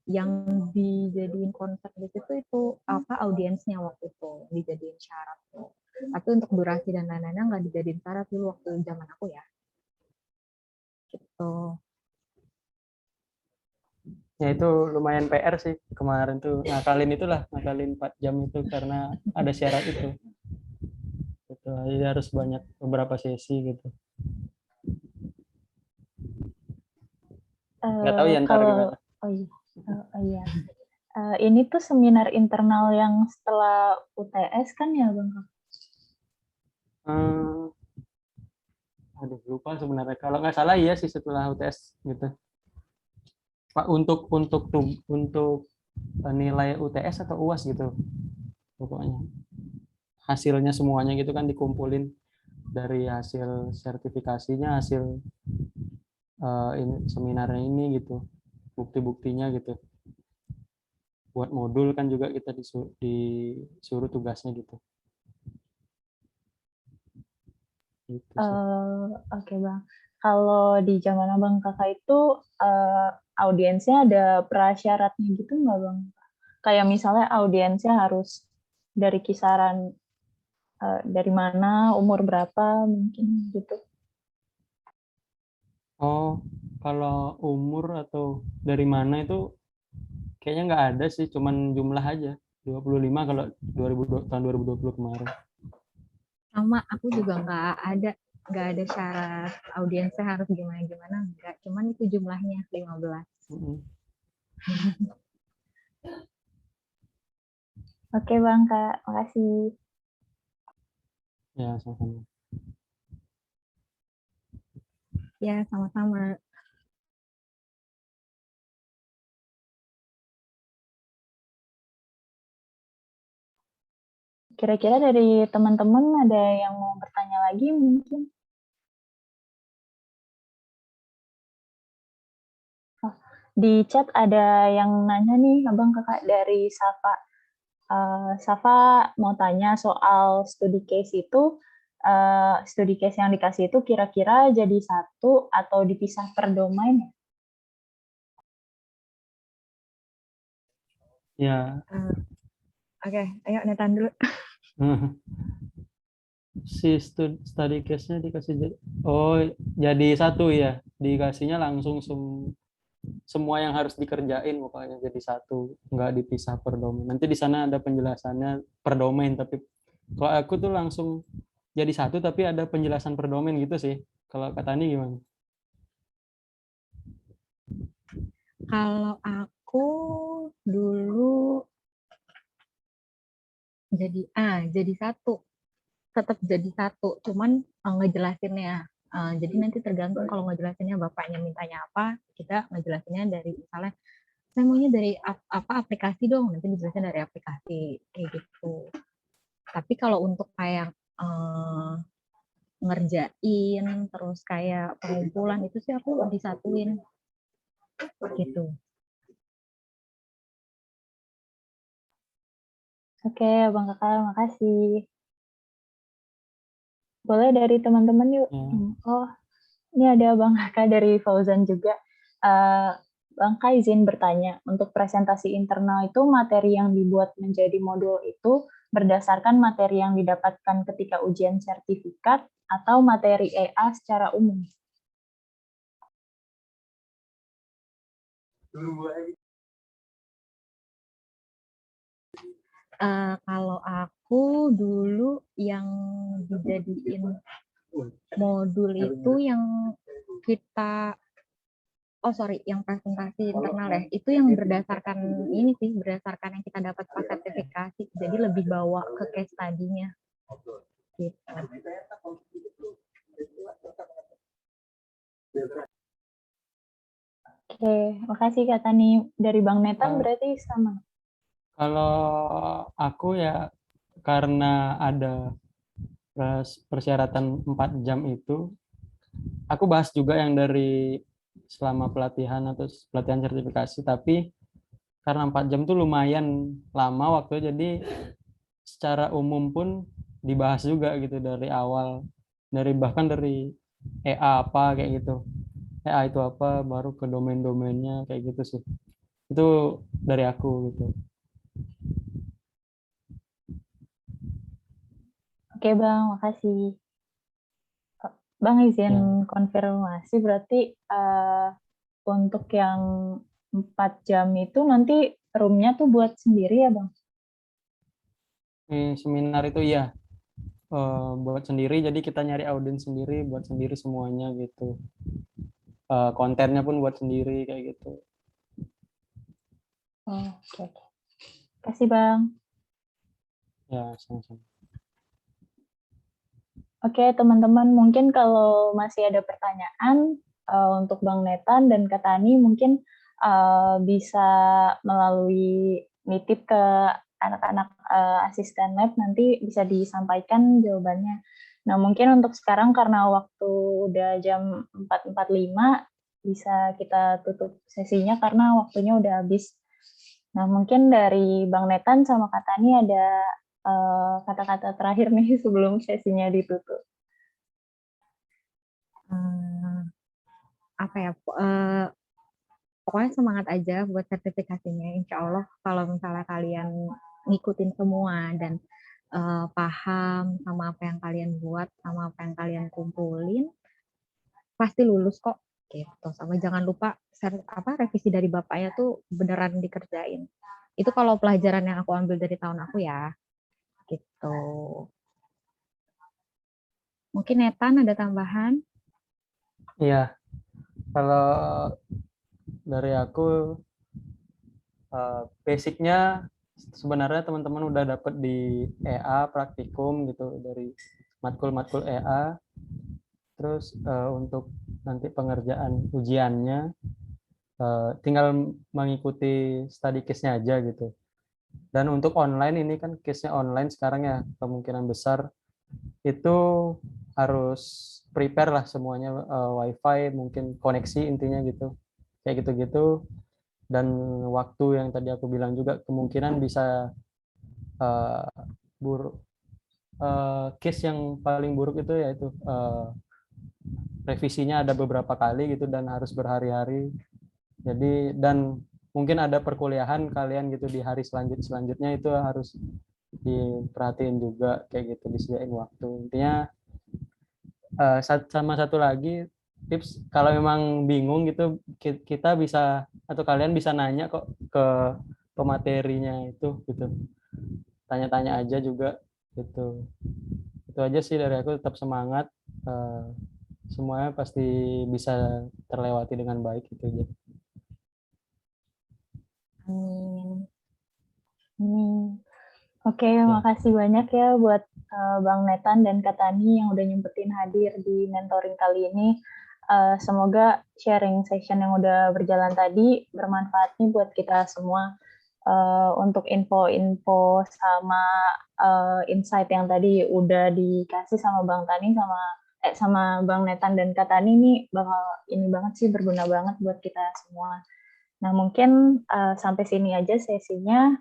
dijadiin konsep di situ itu apa audiensnya waktu itu dijadiin syarat tuh. Tapi untuk durasi dan lain-lainnya nggak dijadiin syarat dulu waktu zaman aku ya. Gitu. Ya itu lumayan PR sih kemarin tuh, ngakalin 4 jam itu karena ada syarat itu. Gitu. Jadi harus banyak beberapa sesi gitu. Nggak tahu ya ntar gimana. Iya. Ini tuh seminar internal yang setelah UTS kan ya Bang? Aduh lupa sebenarnya. Kalau nggak salah iya sih setelah UTS gitu. Pak untuk nilai UTS atau UAS gitu. Pokoknya hasilnya semuanya gitu kan dikumpulin dari hasil sertifikasinya, hasil seminarnya ini gitu, bukti-buktinya gitu. Buat modul kan juga kita disuruh tugasnya gitu. Oke Bang. Kalau di zaman Abang Kakak itu audiensnya ada prasyaratnya gitu nggak Bang? Kayak misalnya audiensnya harus dari kisaran dari mana, umur berapa mungkin gitu. Oh, kalau umur atau dari mana itu kayaknya nggak ada sih, cuman jumlah aja. 25 kalau tahun 2020 kemarin. Sama, aku juga nggak ada syarat audiensnya harus gimana-gimana, enggak. Cuman itu jumlahnya 15. Oke Bang, Kak. Makasih. Ya, sama-sama. Ya, sama-sama. Kira-kira dari teman-teman ada yang mau bertanya lagi mungkin? Di chat ada yang nanya nih, Abang Kakak dari Safa. Safa mau tanya soal studi case itu, studi case yang dikasih itu kira-kira jadi satu atau dipisah per domain? Ya. Oke, ayo Nathan dulu. Si study case-nya dikasih jadi satu ya, dikasihnya langsung semua yang harus dikerjain pokoknya jadi satu, nggak dipisah per domain. Nanti di sana ada penjelasannya per domain, tapi kalau aku tuh langsung jadi satu tapi ada penjelasan per domain gitu sih. Kalau kata Tani gimana? Kalau aku dulu jadi satu, tetap jadi satu, cuman ngejelasinnya. Jadi nanti tergantung kalau ngejelasinnya bapaknya mintanya apa, kita ngejelasinnya dari misalnya saya maunya dari apa aplikasi dong, nanti dijelasin dari aplikasi kayak gitu. Tapi kalau untuk kayak ngerjain terus kayak pengumpulan itu sih aku disatuin gitu. Oke, Bang Kakak, makasih. Boleh dari teman-teman yuk. Oh, ini ada Bang Kakak dari Fauzan juga. Bang Kakak izin bertanya, untuk presentasi internal itu materi yang dibuat menjadi modul itu berdasarkan materi yang didapatkan ketika ujian sertifikat atau materi EA secara umum? Kalau aku dulu yang dijadiin modul itu yang kita yang presentasi internal ya, itu yang berdasarkan ini sih, berdasarkan yang kita dapat pas sertifikasi, jadi lebih bawa ke case study-nya gitu. Oke, makasih Kak Tani. Dari Bang Netan berarti sama? Kalau aku ya karena ada persyaratan 4 jam itu, aku bahas juga yang dari selama pelatihan atau pelatihan sertifikasi, tapi karena 4 jam tuh lumayan lama waktu, jadi secara umum pun dibahas juga gitu dari awal, bahkan dari EA apa kayak gitu, EA itu apa, baru ke domain-domainnya kayak gitu sih. Itu dari aku gitu. Oke Bang, makasih. Bang izin konfirmasi, berarti untuk yang 4 jam itu nanti roomnya tuh buat sendiri ya Bang? Seminar itu ya buat sendiri, jadi kita nyari audiens sendiri, buat sendiri semuanya gitu. Kontennya pun buat sendiri kayak gitu. Oke. Kasih Bang. Ya, sama-sama. Oke, teman-teman, mungkin kalau masih ada pertanyaan untuk Bang Netan dan Kak Tani, mungkin bisa melalui nitip ke anak-anak asisten lab, nanti bisa disampaikan jawabannya. Nah, mungkin untuk sekarang karena waktu udah jam 4.45, bisa kita tutup sesinya karena waktunya udah habis. Nah, mungkin dari Bang Netan sama Kak Tani ada kata-kata terakhir nih sebelum sesinya ditutup. Pokoknya semangat aja buat sertifikasinya. Insya Allah kalau misalnya kalian ngikutin semua dan paham sama apa yang kalian buat, sama apa yang kalian kumpulin, pasti lulus kok. Gitu. Sama jangan lupa revisi dari bapaknya tuh beneran dikerjain. Itu kalau pelajaran yang aku ambil dari tahun aku ya. Gitu. Mungkin Netan ada tambahan? Iya. Kalau dari aku basicnya sebenarnya teman-teman udah dapet di EA praktikum gitu, dari matkul-matkul EA. Terus untuk nanti pengerjaan ujiannya tinggal mengikuti study case-nya aja gitu. Dan untuk online ini kan case-nya online sekarang ya, kemungkinan besar itu harus prepare lah semuanya, wifi, mungkin koneksi intinya gitu, kayak gitu-gitu. Dan waktu yang tadi aku bilang juga kemungkinan bisa buruk. Case yang paling buruk itu yaitu revisinya ada beberapa kali gitu dan harus berhari-hari. Jadi dan mungkin ada perkuliahan kalian gitu di hari selanjutnya itu harus diperhatiin juga kayak gitu, disediain waktu. Intinya sama satu lagi tips, kalau memang bingung gitu kita bisa atau kalian bisa nanya kok ke pematerinya itu gitu, tanya-tanya aja juga gitu. Itu aja sih dari aku, tetap semangat, semuanya pasti bisa terlewati dengan baik gitu aja. Amin. Oke, makasih banyak ya buat Bang Netan dan Kak Tani yang udah nyempetin hadir di mentoring kali ini. Semoga sharing session yang udah berjalan tadi bermanfaat nih buat kita semua. Untuk info-info sama insight yang tadi udah dikasih sama Bang Tani sama Bang Netan dan Kak Tani nih bakal ini banget sih, berguna banget buat kita semua. Nah, mungkin sampai sini aja sesinya.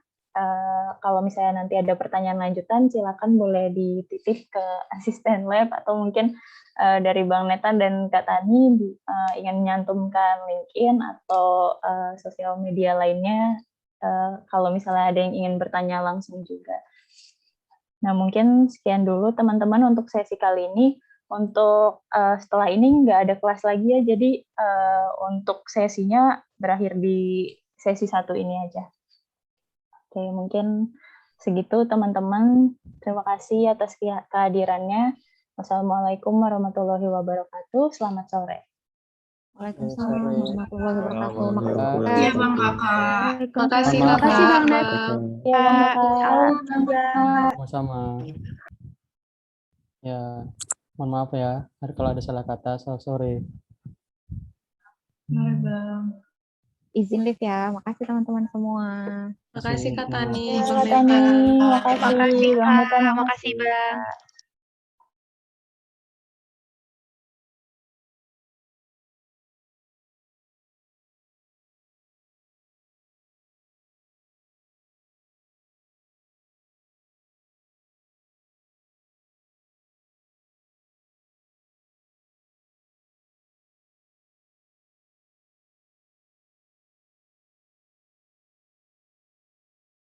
Kalau misalnya nanti ada pertanyaan lanjutan, silakan boleh dititip ke asisten lab, atau mungkin dari Bang Netan dan Kak Tani ingin menyantumkan LinkedIn atau sosial media lainnya, kalau misalnya ada yang ingin bertanya langsung juga. Nah, mungkin sekian dulu teman-teman untuk sesi kali ini. Untuk setelah ini nggak ada kelas lagi ya, jadi untuk sesinya berakhir di sesi 1 ini aja. Oke, mungkin segitu teman-teman. Terima kasih atas kehadirannya. Wassalamualaikum warahmatullahi wabarakatuh. Selamat sore. Waalaikumsalam warahmatullahi wabarakatuh. Iya Bang Kakak. Makasih Mohon maaf. Makasih Bang Net. Iya Bang Kakak. Sama-sama. Ya, mohon maaf ya kalau ada salah kata. Sorry. Mari Bang. Izin live ya. Makasih teman-teman semua. Makasih Kak Tani, Tani, Bang Netan. Makasih Bang Netan. Makasih Bang.